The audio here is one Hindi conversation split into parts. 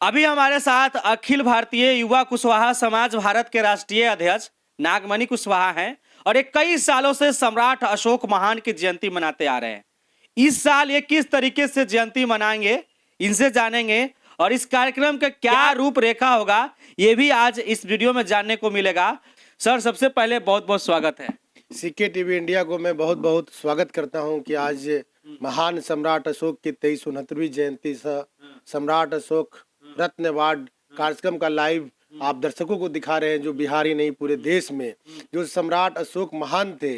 अभी हमारे साथ अखिल भारतीय युवा कुशवाहा समाज भारत के राष्ट्रीय अध्यक्ष नागमणि कुशवाहा हैं और ये कई सालों से सम्राट अशोक महान की जयंती मनाते आ रहे हैं। इस साल ये किस तरीके से जयंती मनाएंगे, इनसे जानेंगे और इस कार्यक्रम का क्या रूपरेखा होगा ये भी आज इस वीडियो में जानने को मिलेगा। सर, सबसे पहले बहुत बहुत स्वागत है। सीके टीवी इंडिया को मैं बहुत बहुत स्वागत करता हूं कि आज महान सम्राट अशोक की 2369वीं जयंती सम्राट अशोक रत्न अवार्ड कार्यक्रम का लाइव आप दर्शकों को दिखा रहे हैं, जो बिहार ही नहीं पूरे देश में जो सम्राट अशोक महान थे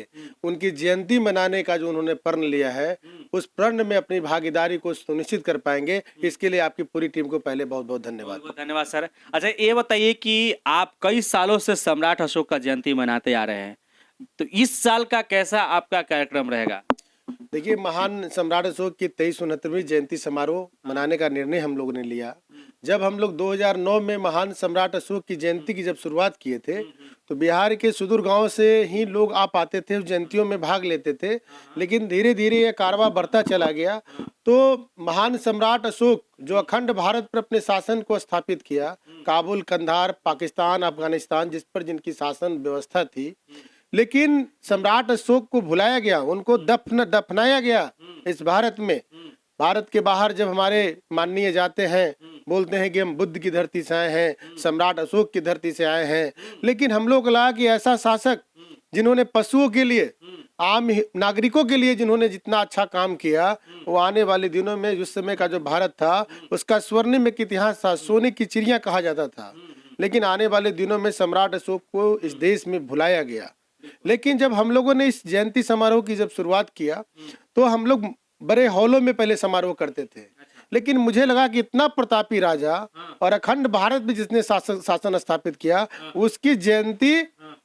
उनकी जयंती मनाने का जो उन्होंने प्रण लिया है, उस प्रण में अपनी भागीदारी को सुनिश्चित कर पाएंगे। इसके लिए आपकी पूरी टीम को पहले बहुत बहुत धन्यवाद। बहुत धन्यवाद सर। अच्छा, ये बताइए कि आप कई सालों से सम्राट अशोक का जयंती मनाते आ रहे हैं, तो इस साल का कैसा आपका कार्यक्रम रहेगा? देखिए, महान सम्राट अशोक की 2369वीं जयंती समारोह मनाने का निर्णय हम लोगों ने लिया। जब हम लोग 2009 में महान सम्राट अशोक की जयंती की जब शुरुआत किए थे, तो बिहार के सुदूर गांव से ही लोग आ पाते थे, उस जयंतियों में भाग लेते थे। लेकिन धीरे धीरे यह कारवां बढ़ता चला गया। तो महान सम्राट अशोक जो अखंड भारत पर अपने शासन को स्थापित किया, काबुल, कंधार, पाकिस्तान, अफगानिस्तान जिस पर जिनकी शासन व्यवस्था थी, लेकिन सम्राट अशोक को भुलाया गया, उनको दफनाया गया इस भारत में। भारत के बाहर जब हमारे माननीय जाते हैं, बोलते हैं कि हम बुद्ध की धरती से आए हैं, सम्राट अशोक की धरती से आए हैं, लेकिन हम लोग को लगा कि ऐसा शासक जिन्होंने पशुओं के लिए, आम नागरिकों के लिए जिन्होंने जितना अच्छा काम किया, वो आने वाले दिनों में उस समय का जो भारत था उसका स्वर्णिम एक इतिहास था, सोने की चिड़िया कहा जाता था। लेकिन आने वाले दिनों में सम्राट अशोक को इस देश में भुलाया गया। लेकिन जब हम लोगों ने इस जयंती समारोह की जब शुरुआत किया, तो हम लोग बड़े हॉलों में पहले समारोह करते थे। लेकिन मुझे लगा कि इतना प्रतापी राजा और अखंड भारत में जिसने शासन स्थापित किया, उसकी जयंती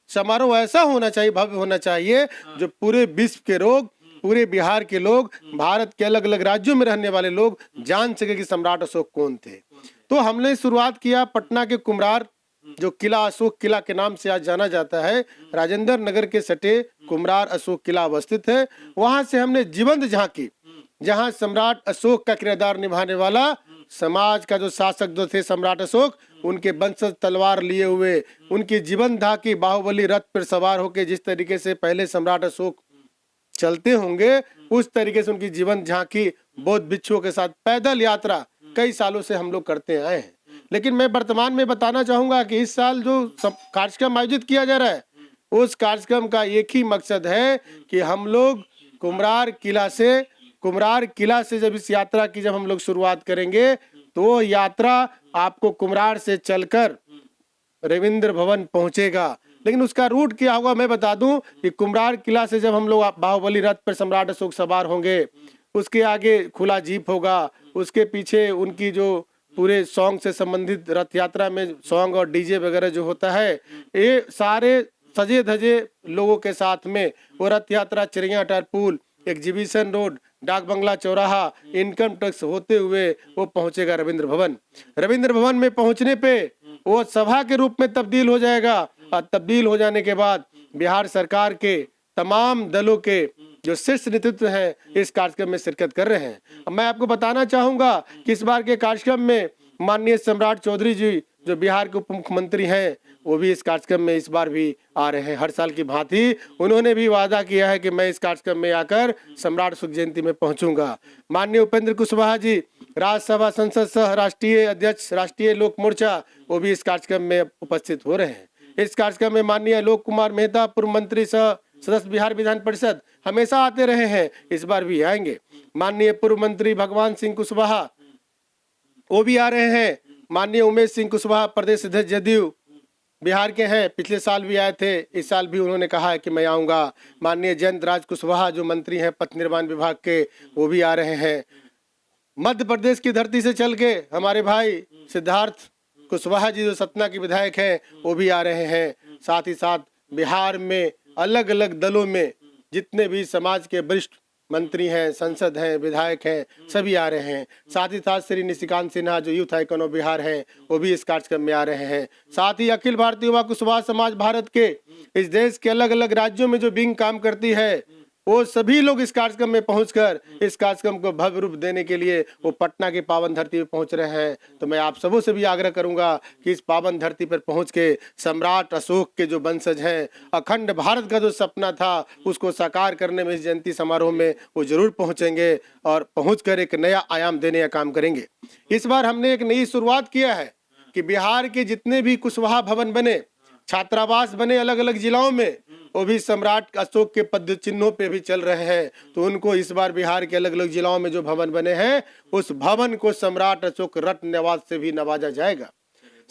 समारोह ऐसा होना चाहिए, भव्य होना चाहिए, जो पूरे विश्व के लोग, पूरे बिहार के लोग, भारत के अलग अलग राज्यों में रहने वाले लोग जान सके कि सम्राट अशोक कौन थे। तो हमने शुरुआत किया पटना के कुम्हरार, जो किला अशोक किला के नाम से आज जाना जाता है, राजेंद्र नगर के सटे कुम्हरार अशोक किला अवस्थित है। वहां से हमने जीवंत झांकी, जहां सम्राट अशोक का किरदार निभाने वाला समाज का जो शासक जो थे सम्राट अशोक, उनके वंशज तलवार लिए हुए, उनकी जीवंत झांकी, बाहुबली रथ पर सवार होकर जिस तरीके से पहले सम्राट अशोक चलते होंगे, उस तरीके से उनकी जीवंत झांकी बौद्ध भिक्षुओं के साथ पैदल यात्रा कई सालों से हम लोग करते आए हैं। लेकिन मैं वर्तमान में बताना चाहूंगा कि इस साल जो कार्यक्रम आयोजित किया जा रहा है, उस कार्यक्रम का एक ही मकसद है कि हम लोग कुम्हरार किला से जब इस यात्रा की जब हम लोग शुरुआत करेंगे, तो यात्रा आपको कुम्हरार से चलकर रविंद्र भवन पहुंचेगा। लेकिन उसका रूट क्या होगा मैं बता दूं कि कुम्हरार किला से जब हम लोग बाहुबली रथ पर सम्राट अशोक सवार होंगे, उसके आगे खुला जीप होगा, उसके पीछे उनकी जो पूरे सॉन्ग से संबंधित रथ यात्रा में सॉन्ग और डीजे वगैरह जो होता है, ये सारे सजे धजे लोगों के साथ में वो रथ यात्रा चिड़ियाघर पुल, एग्जीबिशन रोड, डाक बंगला चौराहा, इनकम टैक्स होते हुए वो पहुंचेगा रविंद्र भवन। रविंद्र भवन में पहुंचने पे वो सभा के रूप में तब्दील हो जाएगा, और तब्दील हो जाने के बाद बिहार सरकार के तमाम दलों के जो शीर्ष नेतृत्व है इस कार्यक्रम में शिरकत कर रहे हैं। अब मैं आपको बताना चाहूंगा कि इस बार के कार्यक्रम में माननीय सम्राट चौधरी जी जो बिहार के उप मुख्यमंत्री हैं, वो भी इस कार्यक्रम में इस बार भी आ रहे हैं। हर साल की भांति उन्होंने भी वादा किया है कि मैं इस कार्यक्रम में आकर सम्राट अशोक जयंती में पहुंचूंगा। माननीय उपेंद्र कुशवाहा जी, राज्यसभा संसद सह राष्ट्रीय अध्यक्ष राष्ट्रीय लोक मोर्चा, वो भी इस कार्यक्रम में उपस्थित हो रहे हैं। इस कार्यक्रम में माननीय आलोक कुमार मेहता, पूर्व मंत्री सह सदस्य बिहार विधान परिषद, हमेशा आते रहे हैं, इस बार भी आएंगे। माननीय पूर्व मंत्री भगवान सिंह कुशवाहा, वो भी आ रहे हैं। माननीय उमेश सिंह कुशवाहा, प्रदेश अध्यक्ष जदयू, बिहार के हैं, पिछले साल भी आए थे, इस साल भी उन्होंने कहा है कि मैं आऊंगा। माननीय जयंत राज कुशवाहा जो मंत्री हैं पथ निर्माण विभाग के, वो भी आ रहे हैं। मध्य प्रदेश की धरती से चल के हमारे भाई सिद्धार्थ कुशवाहा जी जो सतना के विधायक हैं, वो भी आ रहे हैं। साथ ही साथ बिहार में अलग अलग दलों में जितने भी समाज के वरिष्ठ मंत्री हैं, संसद हैं, विधायक हैं, सभी आ रहे हैं। साथ ही साथ श्री निशिकांत सिन्हा जो यूथ आइकन ऑफ बिहार हैं, वो भी इस कार्यक्रम में आ रहे हैं। साथ ही अखिल भारतीय युवा कुशवाहा समाज भारत के इस देश के अलग अलग राज्यों में जो विंग काम करती है, वो सभी लोग इस कार्यक्रम में पहुंचकर इस कार्यक्रम को भव्य रूप देने के लिए वो पटना की पावन धरती पर पहुंच रहे हैं। तो मैं आप सबों से भी आग्रह करूंगा कि इस पावन धरती पर पहुंच के सम्राट अशोक के जो वंशज हैं, अखंड भारत का जो सपना था उसको साकार करने में इस जयंती समारोह में वो जरूर पहुंचेंगे और पहुंचकर एक नया आयाम देने का काम करेंगे। इस बार हमने एक नई शुरुआत किया है कि बिहार के जितने भी कुशवाहा भवन बने, छात्रावास बने अलग अलग जिलों में, वो भी सम्राट अशोक के पद चिन्हों पे भी चल रहे हैं। तो उनको इस बार बिहार के अलग अलग जिलों में जो भवन बने हैं उस भवन को सम्राट अशोक रत्न नवाज से भी नवाजा जाएगा।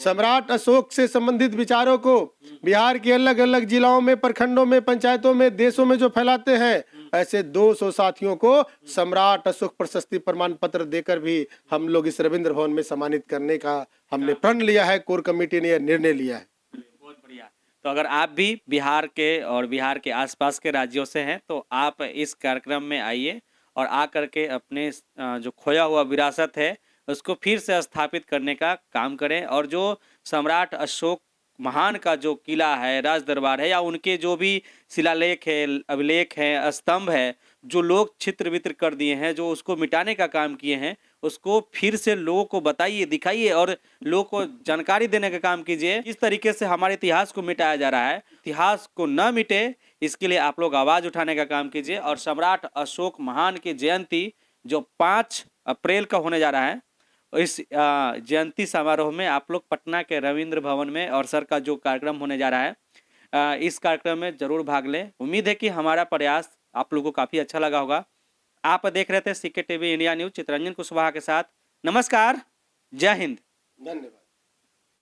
सम्राट अशोक से संबंधित विचारों को बिहार के अलग अलग जिलों में, प्रखंडों में, पंचायतों में, देशों में जो फैलाते हैं, ऐसे 200 साथियों को सम्राट अशोक प्रशस्ति प्रमाण पत्र देकर भी हम लोग इस रविंद्र भवन में सम्मानित करने का हमने प्रण लिया है। कोर कमेटी ने यह निर्णय लिया है। बहुत बढ़िया। तो अगर आप भी बिहार के और बिहार के आसपास के राज्यों से हैं तो आप इस कार्यक्रम में आइए और आकर के अपने जो खोया हुआ विरासत है उसको फिर से स्थापित करने का काम करें। और जो सम्राट अशोक महान का जो किला है, राज दरबार है, या उनके जो भी शिलालेख है, अभिलेख हैं, स्तंभ है, जो लोग छित्र वित्र कर दिए हैं, जो उसको मिटाने का काम किए हैं, उसको फिर से लोगों को बताइए, दिखाइए और लोगों को जानकारी देने का काम कीजिए। इस तरीके से हमारे इतिहास को मिटाया जा रहा है। इतिहास को न मिटे इसके लिए आप लोग आवाज उठाने का काम कीजिए। और सम्राट अशोक महान की जयंती जो 5 अप्रैल का होने जा रहा है, इस जयंती समारोह में आप लोग पटना के रविंद्र भवन में और सर का जो कार्यक्रम होने जा रहा है, इस कार्यक्रम में जरूर भाग लें। उम्मीद है कि हमारा प्रयास आप लोगों को काफ़ी अच्छा लगा होगा। आप देख रहे थे CK TV India news, Chitranjan Kushwaha के साथ। नमस्कार, जय हिंद, धन्यवाद।